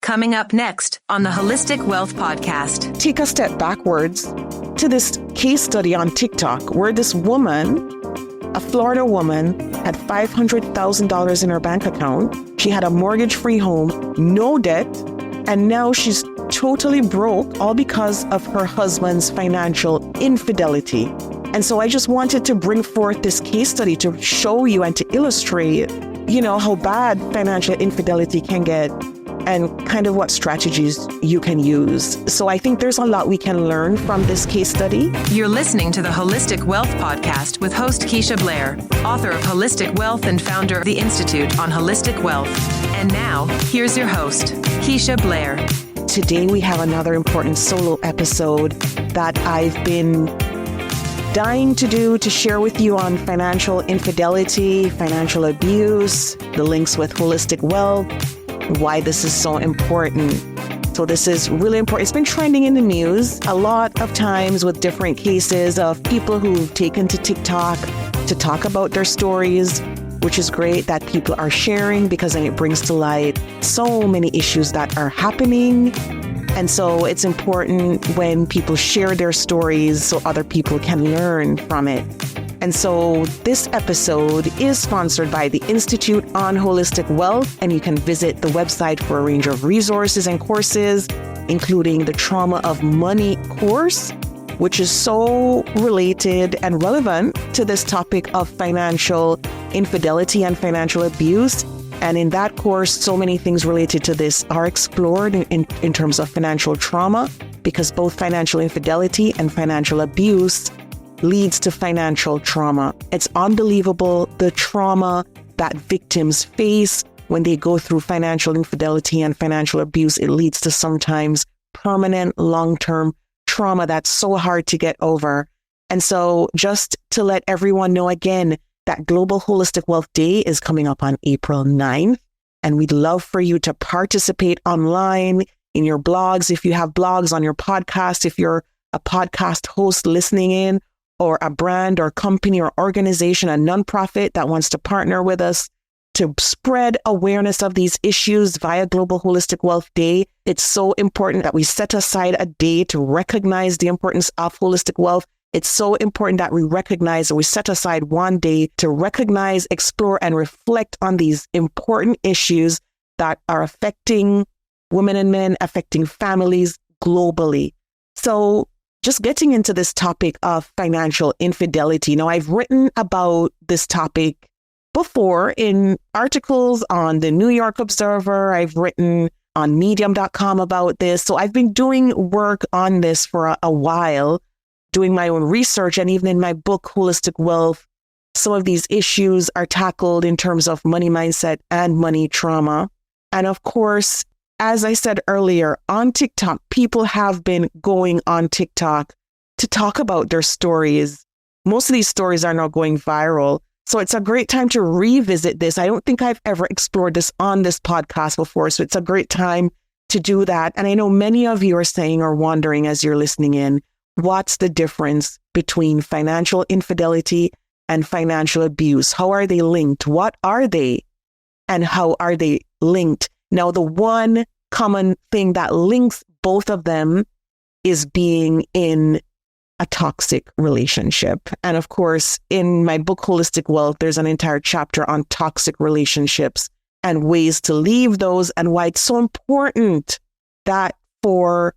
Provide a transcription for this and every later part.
Coming up next on the Holistic Wealth Podcast. Take a step backwards to this case study on TikTok where this woman, a Florida woman, had $500,000 in her bank account. She had a mortgage-free home, no debt, and now she's totally broke, all because of her husband's financial infidelity. And so I just wanted to bring forth this case study to show you and to illustrate, how bad financial infidelity can get and kind of what strategies you can use. So I think there's a lot we can learn from this case study. You're listening to the Holistic Wealth Podcast with host Keisha Blair, author of Holistic Wealth and founder of the Institute on Holistic Wealth. And now, here's your host, Keisha Blair. Today we have another important solo episode that I've been dying to do, to share with you on financial infidelity, financial abuse, the links with holistic wealth, why this is so important. So this is really important. It's been trending in the news a lot of times with different cases of people who've taken to TikTok to talk about their stories, which is great that people are sharing because then it brings to light so many issues that are happening. And so it's important when people share their stories so other people can learn from it. And so this episode is sponsored by the Institute on Holistic Wealth, and you can visit the website for a range of resources and courses, including the Trauma of Money course, which is so related and relevant to this topic of financial infidelity and financial abuse. And in that course, so many things related to this are explored in terms of financial trauma, because both financial infidelity and financial abuse leads to financial trauma. It's unbelievable the trauma that victims face when they go through financial infidelity and financial abuse. It leads to sometimes permanent, long-term trauma that's so hard to get over. And so just to let everyone know again, that Global Holistic Wealth Day is coming up on April 9th, and we'd love for you to participate online in your blogs, if you have blogs, on your podcast, if you're a podcast host listening in, or a brand or company or organization, a nonprofit that wants to partner with us to spread awareness of these issues via Global Holistic Wealth Day. It's so important that we set aside a day to recognize the importance of holistic wealth. It's so important that we recognize, and we set aside one day to recognize, explore, and reflect on these important issues that are affecting women and men, affecting families globally. So just getting into this topic of financial infidelity. Now, I've written about this topic before in articles on the New York Observer. I've written on medium.com about this. So I've been doing work on this for a while, doing my own research, and even in my book, Holistic Wealth, some of these issues are tackled in terms of money mindset and money trauma. And of course, as I said earlier, on TikTok, people have been going on TikTok to talk about their stories. Most of these stories are now going viral. So it's a great time to revisit this. I don't think I've ever explored this on this podcast before. So it's a great time to do that. And I know many of you are saying or wondering as you're listening in, what's the difference between financial infidelity and financial abuse? How are they linked? What are they? And how are they linked? Now, the one common thing that links both of them is being in a toxic relationship. And of course, in my book, Holistic Wealth, there's an entire chapter on toxic relationships and ways to leave those, and why it's so important that for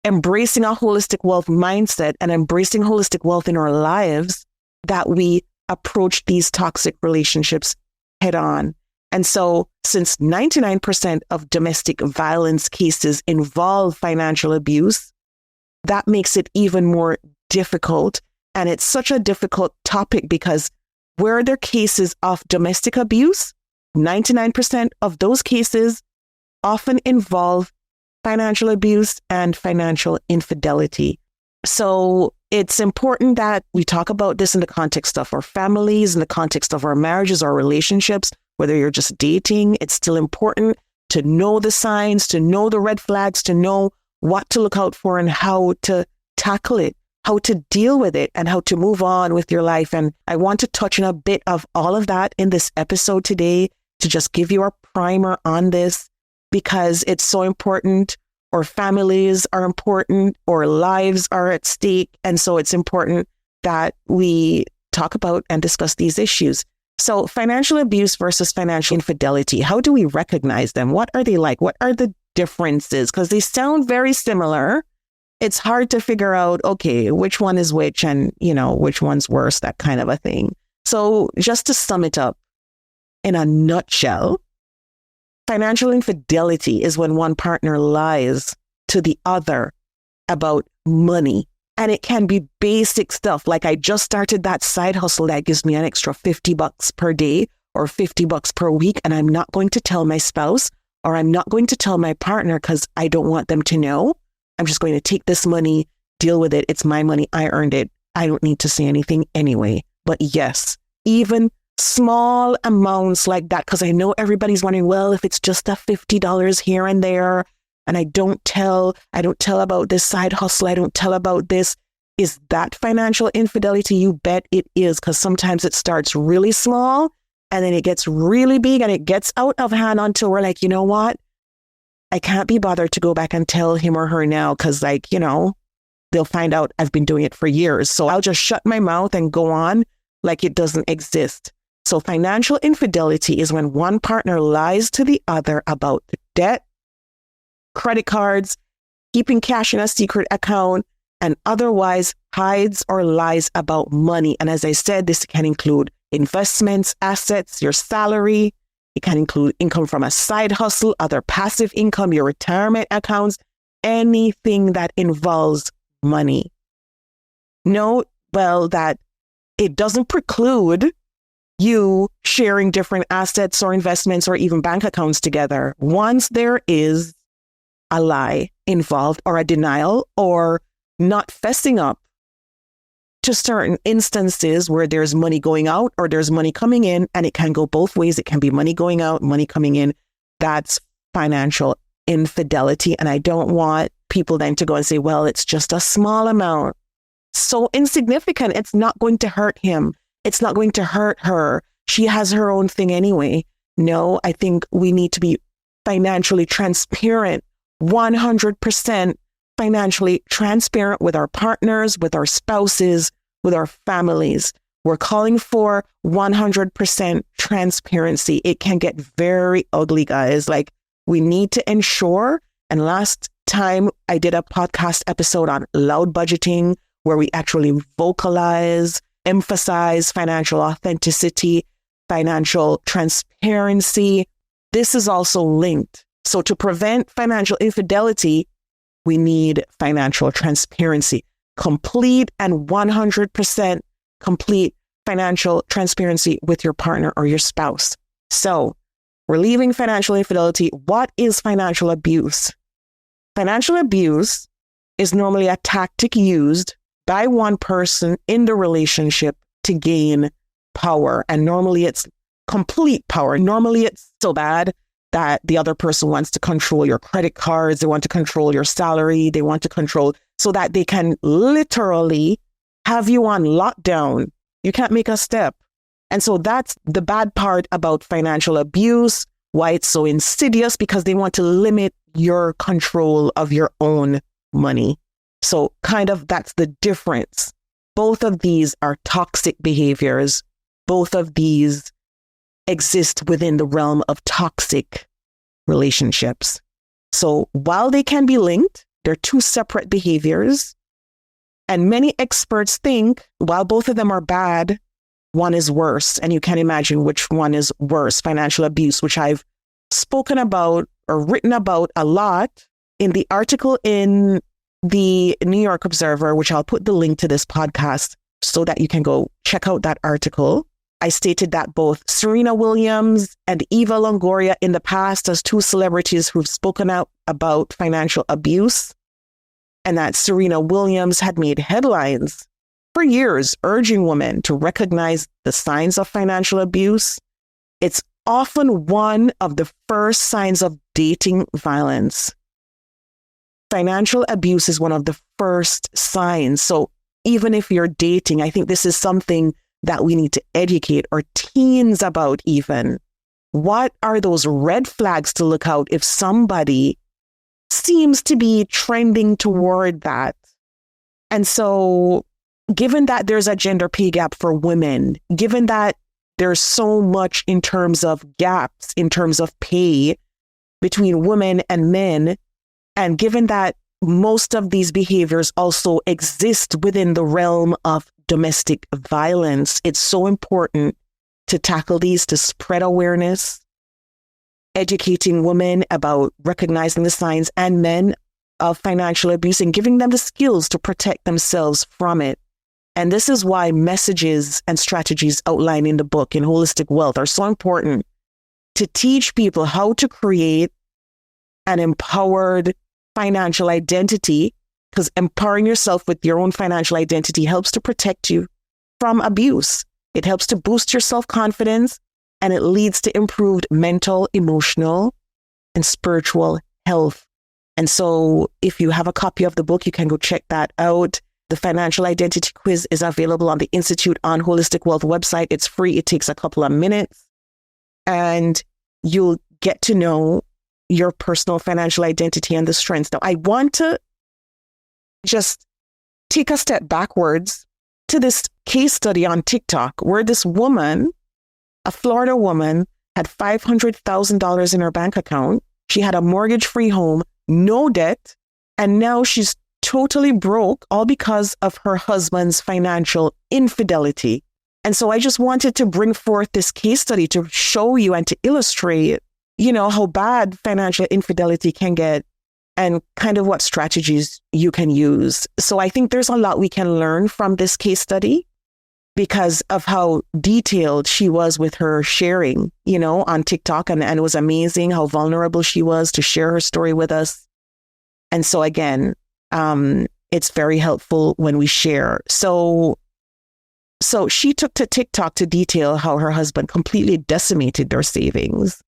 embracing a holistic wealth mindset and embracing holistic wealth in our lives, that we approach these toxic relationships head on. And so since 99% of domestic violence cases involve financial abuse, that makes it even more difficult. And it's such a difficult topic because where there are cases of domestic abuse, 99% of those cases often involve financial abuse and financial infidelity. So it's important that we talk about this in the context of our families, in the context of our marriages, our relationships. Whether you're just dating, it's still important to know the signs, to know the red flags, to know what to look out for and how to tackle it, how to deal with it, and how to move on with your life. And I want to touch on a bit of all of that in this episode today to just give you a primer on this because it's so important, or families are important, or lives are at stake. And so it's important that we talk about and discuss these issues. So financial abuse versus financial infidelity, how do we recognize them? What are they like? What are the differences? Because they sound very similar. It's hard to figure out, okay, which one is which and, which one's worse, that kind of a thing. So just to sum it up in a nutshell, financial infidelity is when one partner lies to the other about money. And it can be basic stuff. Like, I just started that side hustle that gives me an extra $50 per day or $50 per week. And I'm not going to tell my spouse, or I'm not going to tell my partner because I don't want them to know. I'm just going to take this money, deal with it. It's my money. I earned it. I don't need to say anything anyway. But yes, even small amounts like that, because I know everybody's wondering, well, if it's just a $50 here and there, and I don't tell about this side hustle, I don't tell about this, is that financial infidelity? You bet it is, because sometimes it starts really small and then it gets really big and it gets out of hand until we're like, you know what? I can't be bothered to go back and tell him or her now because, they'll find out I've been doing it for years. So I'll just shut my mouth and go on like it doesn't exist. So financial infidelity is when one partner lies to the other about the debt, credit cards, keeping cash in a secret account, and otherwise hides or lies about money. And as I said, this can include investments, assets, your salary. It can include income from a side hustle, other passive income, your retirement accounts, anything that involves money. Note, that it doesn't preclude you sharing different assets or investments or even bank accounts together. Once there is a lie involved, or a denial, or not fessing up to certain instances where there's money going out or there's money coming in, and it can go both ways. It can be money going out, money coming in. That's financial infidelity. And I don't want people then to go and say, well, it's just a small amount. So insignificant. It's not going to hurt him. It's not going to hurt her. She has her own thing anyway. No, I think we need to be financially transparent, 100% financially transparent with our partners, with our spouses, with our families. We're calling for 100% transparency. It can get very ugly, guys. We need to ensure. And last time I did a podcast episode on loud budgeting, where we actually vocalize, emphasize financial authenticity, financial transparency. This is also linked. So to prevent financial infidelity, we need financial transparency, complete and 100% complete financial transparency with your partner or your spouse. So we're leaving financial infidelity. What is financial abuse? Financial abuse is normally a tactic used by one person in the relationship to gain power. And normally it's complete power. Normally it's so bad that the other person wants to control your credit cards. They want to control your salary. They want to control so that they can literally have you on lockdown. You can't make a step. And so that's the bad part about financial abuse, why it's so insidious, because they want to limit your control of your own money. So that's the difference. Both of these are toxic behaviors. Both of these exist within the realm of toxic relationships. So while they can be linked, they're two separate behaviors. And many experts think while both of them are bad, one is worse. And you can imagine which one is worse. Financial abuse, which I've spoken about or written about a lot in the article in the New York Observer, which I'll put the link to this podcast so that you can go check out that article. I stated that both Serena Williams and Eva Longoria in the past as two celebrities who've spoken out about financial abuse, and that Serena Williams had made headlines for years urging women to recognize the signs of financial abuse. It's often one of the first signs of dating violence. Financial abuse is one of the first signs. So even if you're dating, I think this is something that we need to educate our teens about even. What are those red flags to look out if somebody seems to be trending toward that? And so, given that there's a gender pay gap for women, given that there's so much in terms of gaps, in terms of pay between women and men, and given that most of these behaviors also exist within the realm of domestic violence, it's so important to tackle these, to spread awareness, educating women about recognizing the signs and men of financial abuse and giving them the skills to protect themselves from it. And this is why messages and strategies outlined in the book in Holistic Wealth are so important, to teach people how to create an empowered financial identity, because empowering yourself with your own financial identity helps to protect you from abuse. It helps to boost your self-confidence, and it leads to improved mental, emotional, and spiritual health. And so if you have a copy of the book, you can go check that out. The financial identity quiz is available on the Institute on Holistic Wealth website. It's free. It takes a couple of minutes, and you'll get to know your personal financial identity and the strengths. Now, I want to just take a step backwards to this case study on TikTok where this woman, a Florida woman, had $500,000 in her bank account. She had a mortgage-free home, no debt, and now she's totally broke, all because of her husband's financial infidelity. And so I just wanted to bring forth this case study to show you and to illustrate, how bad financial infidelity can get and kind of what strategies you can use. So I think there's a lot we can learn from this case study because of how detailed she was with her sharing, on TikTok. And it was amazing how vulnerable she was to share her story with us. And so again, it's very helpful when we share. So she took to TikTok to detail how her husband completely decimated their savings.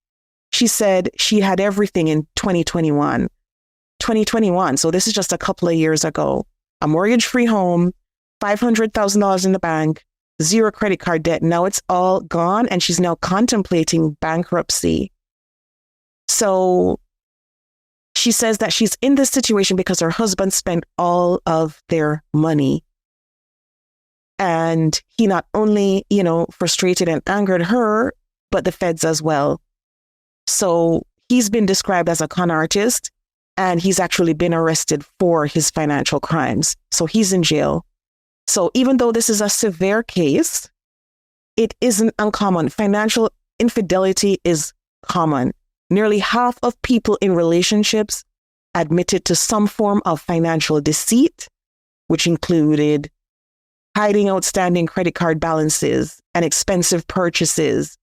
She said she had everything in 2021. So this is just a couple of years ago. A mortgage-free home, $500,000 in the bank, 0 credit card debt. Now it's all gone, and she's now contemplating bankruptcy. So she says that she's in this situation because her husband spent all of their money. And he not only, frustrated and angered her, but the feds as well. So he's been described as a con artist, and he's actually been arrested for his financial crimes. So he's in jail. So even though this is a severe case, it isn't uncommon. Financial infidelity is common. Nearly half of people in relationships admitted to some form of financial deceit, which included hiding outstanding credit card balances and expensive purchases,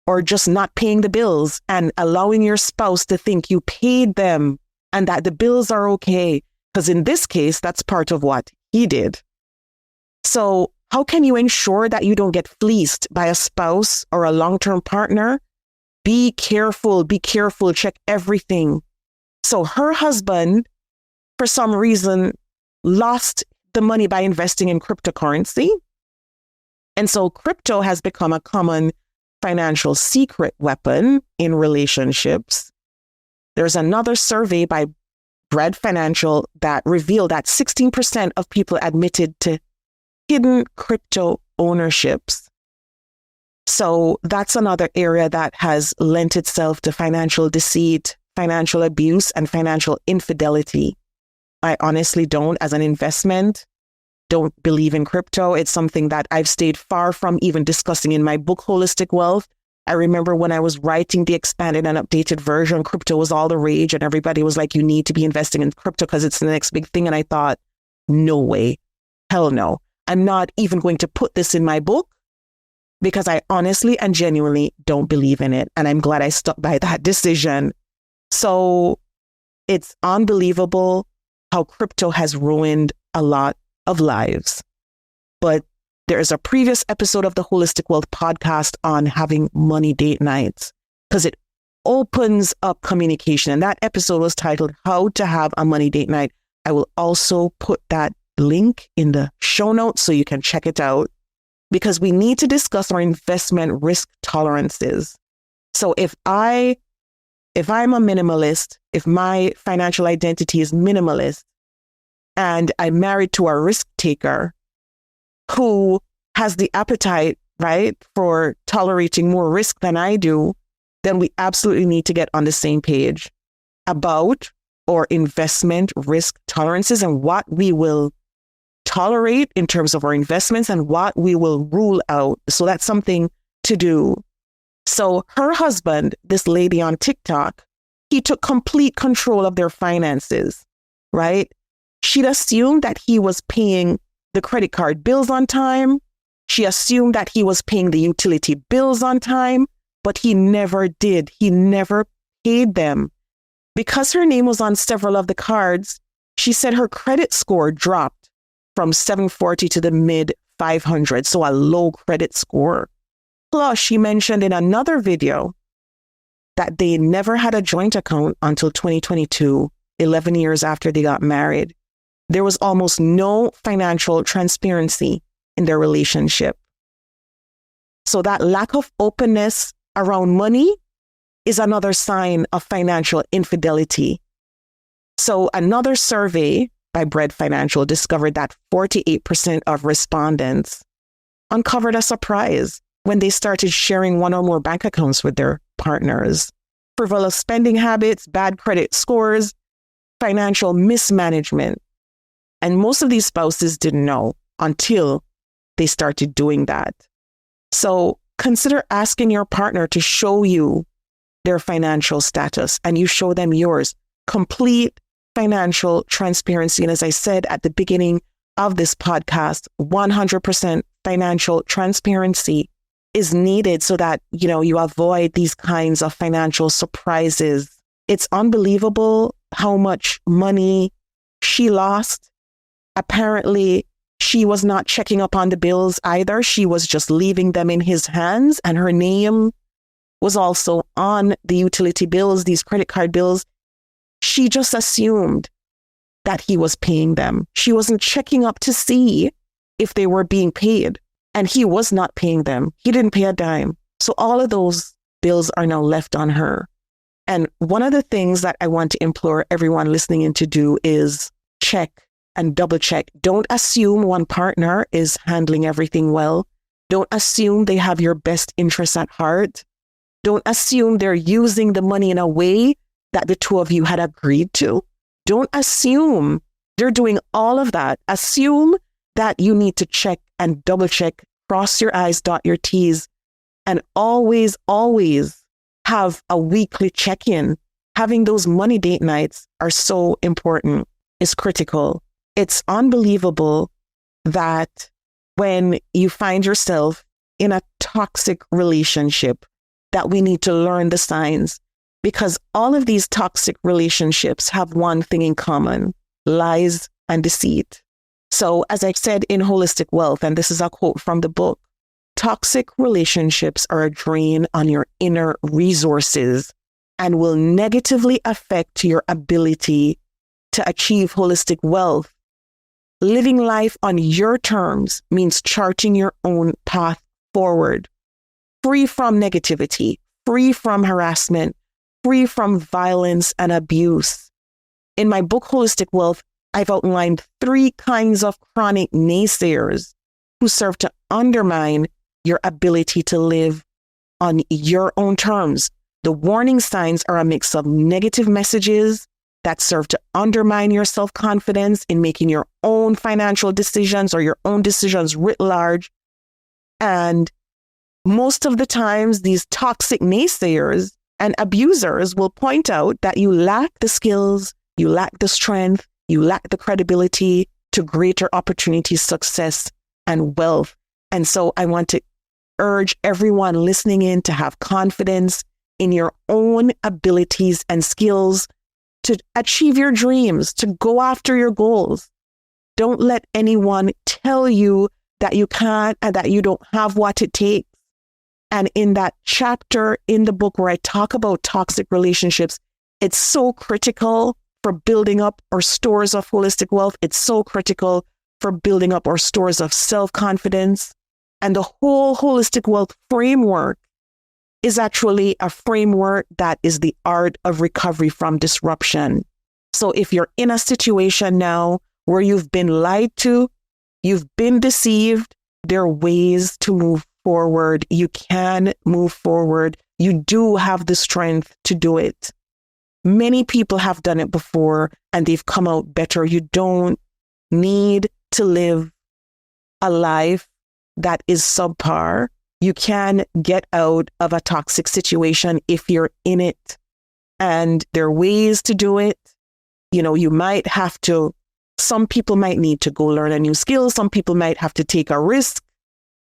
or just not paying the bills and allowing your spouse to think you paid them and that the bills are okay. Because in this case, that's part of what he did. So how can you ensure that you don't get fleeced by a spouse or a long-term partner? Be careful, check everything. So her husband, for some reason, lost the money by investing in cryptocurrency. And so crypto has become a common financial secret weapon in relationships. There's another survey by Bread Financial that revealed that 16% of people admitted to hidden crypto ownerships. So that's another area that has lent itself to financial deceit, financial abuse, and financial infidelity. I honestly don't, as an investment, don't believe in crypto. It's something that I've stayed far from even discussing in my book, Holistic Wealth. I remember when I was writing the expanded and updated version, crypto was all the rage and everybody was like, you need to be investing in crypto because it's the next big thing. And I thought, no way, hell no. I'm not even going to put this in my book because I honestly and genuinely don't believe in it. And I'm glad I stuck by that decision. So it's unbelievable how crypto has ruined a lot of lives. But there's a previous episode of the Holistic Wealth podcast on having money date nights because it opens up communication. And that episode was titled How to Have a Money Date Night. I will also put that link in the show notes so you can check it out because we need to discuss our investment risk tolerances. So if I'm a minimalist, if my financial identity is minimalist, and I'm married to a risk taker who has the appetite, right, for tolerating more risk than I do, then we absolutely need to get on the same page about our investment risk tolerances and what we will tolerate in terms of our investments and what we will rule out. So that's something to do. So her husband, this lady on TikTok, he took complete control of their finances, right? She'd assumed that he was paying the credit card bills on time. She assumed that he was paying the utility bills on time, but he never did. He never paid them. Because her name was on several of the cards, she said her credit score dropped from 740 to the mid 500, so a low credit score. Plus, she mentioned in another video that they never had a joint account until 2022, 11 years after they got married. There was almost no financial transparency in their relationship. So that lack of openness around money is another sign of financial infidelity. So another survey by Bread Financial discovered that 48% of respondents uncovered a surprise when they started sharing one or more bank accounts with their partners. Frivolous spending habits, bad credit scores, financial mismanagement. And most of these spouses didn't know until they started doing that. So consider asking your partner to show you their financial status and you show them yours. Complete financial transparency. And as I said at the beginning of this podcast, 100% financial transparency is needed so that, you avoid these kinds of financial surprises. It's unbelievable how much money she lost. Apparently, she was not checking up on the bills either. She was just leaving them in his hands, and her name was also on the utility bills, these credit card bills. She just assumed that he was paying them. She wasn't checking up to see if they were being paid, and he was not paying them. He didn't pay a dime. So all of those bills are now left on her. And one of the things that I want to implore everyone listening in to do is check and double check. Don't assume one partner is handling everything well. Don't assume they have your best interests at heart. Don't assume they're using the money in a way that the two of you had agreed to. Don't assume they're doing all of that. Assume that you need to check and double check, cross your I's, dot your T's, and always, always have a weekly check-in. Having those money date nights are so important. It's critical. It's unbelievable that when you find yourself in a toxic relationship, that we need to learn the signs, because all of these toxic relationships have one thing in common: lies and deceit. So as I said in Holistic Wealth, and this is a quote from the book, toxic relationships are a drain on your inner resources and will negatively affect your ability to achieve holistic wealth. Living life on your terms means charting your own path forward, free from negativity, free from harassment, free from violence and abuse. In my book, Holistic Wealth, I've outlined 3 kinds of chronic naysayers who serve to undermine your ability to live on your own terms. The warning signs are a mix of negative messages that serve to undermine your self-confidence in making your own financial decisions or your own decisions writ large. And most of the times, these toxic naysayers and abusers will point out that you lack the skills, you lack the strength, you lack the credibility to greater opportunities, success, and wealth. And so I want to urge everyone listening in to have confidence in your own abilities and skills to achieve your dreams, to go after your goals. Don't let anyone tell you that you can't and that you don't have what it takes. And in that chapter in the book where I talk about toxic relationships, it's so critical for building up our stores of holistic wealth. It's so critical for building up our stores of self-confidence. And the whole holistic wealth framework is actually a framework that is the art of recovery from disruption. So if you're in a situation now where you've been lied to, you've been deceived, there are ways to move forward. You can move forward. You do have the strength to do it. Many people have done it before and they've come out better. You don't need to live a life that is subpar. You can get out of a toxic situation if you're in it. And there are ways to do it. You might have to, some people might need to go learn a new skill. Some people might have to take a risk.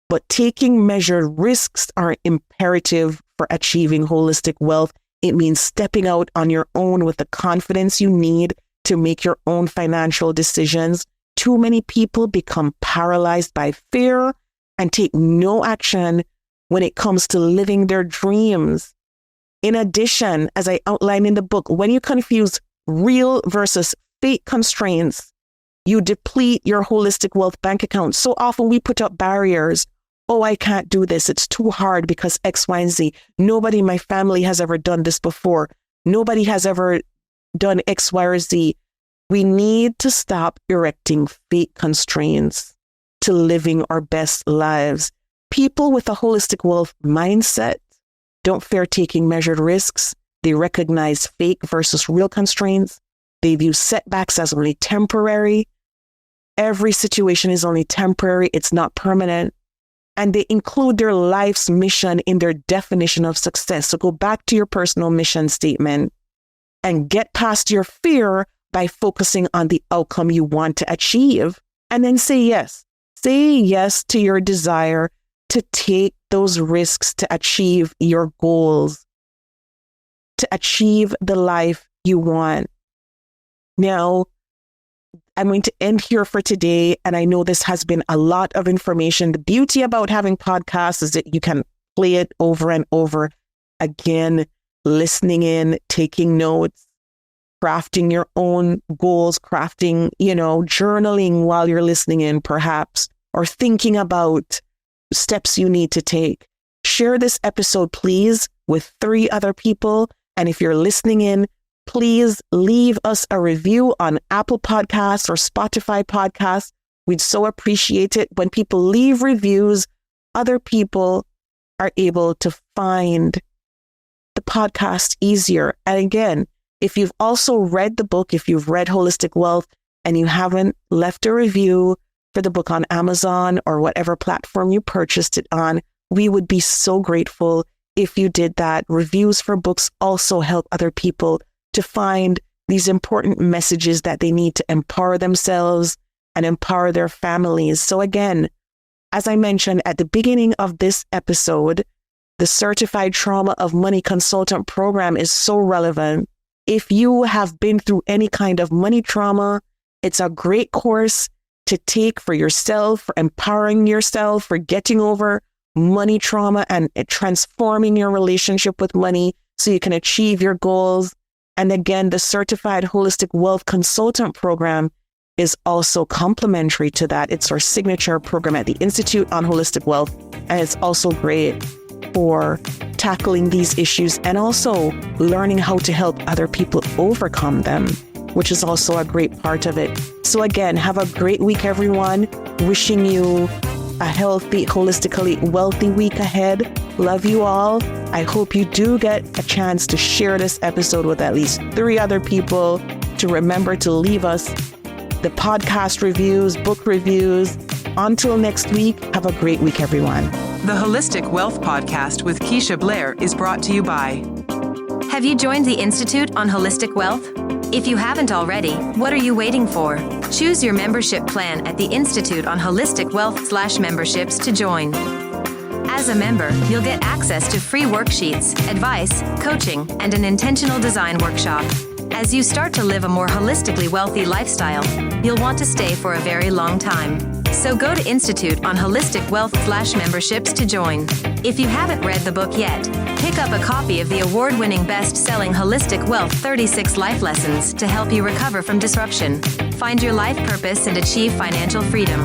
But taking measured risks are imperative for achieving holistic wealth. It means stepping out on your own with the confidence you need to make your own financial decisions. Too many people become paralyzed by fear and take no action when it comes to living their dreams. In addition, as I outline in the book, when you confuse real versus fake constraints, you deplete your holistic wealth bank account. So often we put up barriers. Oh, I can't do this. It's too hard because X, Y, and Z. Nobody in my family has ever done this before. Nobody has ever done X, Y, or Z. We need to stop erecting fake constraints to living our best lives. People with a holistic wealth mindset don't fear taking measured risks. They recognize fake versus real constraints. They view setbacks as only temporary. Every situation is only temporary. It's not permanent. And they include their life's mission in their definition of success. So go back to your personal mission statement and get past your fear by focusing on the outcome you want to achieve. And then say yes. Say yes to your desire to take those risks to achieve your goals, to achieve the life you want. Now, I'm going to end here for today. And I know this has been a lot of information. The beauty about having podcasts is that you can play it over and over again, listening in, taking notes, crafting your own goals, crafting, journaling while you're listening in perhaps, or thinking about steps you need to take. Share this episode, please, with 3 other people. And if you're listening in, please leave us a review on Apple Podcasts or Spotify Podcasts. We'd so appreciate it. When people leave reviews, other people are able to find the podcast easier. And again, if you've also read the book, if you've read Holistic Wealth and you haven't left a review for the book on Amazon or whatever platform you purchased it on, we would be so grateful if you did that. Reviews for books also help other people to find these important messages that they need to empower themselves and empower their families. So again, as I mentioned at the beginning of this episode, the Certified Trauma of Money Consultant program is so relevant. If you have been through any kind of money trauma, it's a great course to take for yourself, for empowering yourself, for getting over money trauma and transforming your relationship with money so you can achieve your goals. And again, the Certified Holistic Wealth Consultant program is also complementary to that. It's our signature program at the Institute on Holistic Wealth. And it's also great for tackling these issues and also learning how to help other people overcome them, which is also a great part of it. So again, have a great week, everyone. Wishing you a healthy, holistically wealthy week ahead. Love you all. I hope you do get a chance to share this episode with at least 3 other people, to remember to leave us the podcast reviews, book reviews. Until next week, have a great week, everyone. The Holistic Wealth Podcast with Keisha Blair is brought to you by... Have you joined the Institute on Holistic Wealth? If you haven't already, what are you waiting for? Choose your membership plan at the Institute on Holistic Wealth/memberships to join. As a member, you'll get access to free worksheets, advice, coaching, and an intentional design workshop. As you start to live a more holistically wealthy lifestyle, you'll want to stay for a very long time. So go to Institute on Holistic Wealth/memberships to join. If you haven't read the book yet, pick up a copy of the award-winning best-selling Holistic Wealth 36 Life Lessons to help you recover from disruption, find your life purpose, and achieve financial freedom.